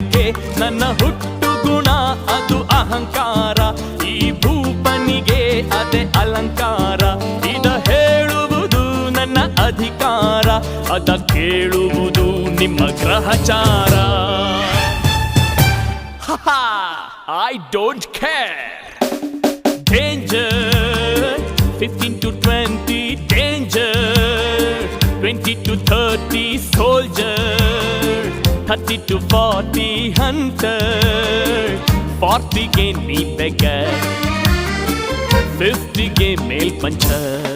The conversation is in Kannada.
ಅದಕ್ಕೆ ನನ್ನ ಹುಟ್ಟು ಗುಣ ಅದು ಅಹಂಕಾರ. ಈ ಭೂಪನಿಗೆ ಅದೇ ಅಲಂಕಾರ. ಇದ ಹೇಳುವುದು ನನ್ನ ಅಧಿಕಾರ, ಅದ ಕೇಳುವುದು ನಿಮ್ಮ ಗ್ರಹಚಾರ. I don't care. Danger 15 to 20 danger, 20 to 30 soldier, 30 to 40 hunter, 40 ಗೆ ನೀ beggar, 50 ಗೆ ಮೇಲ್ ಪಂಚರ್.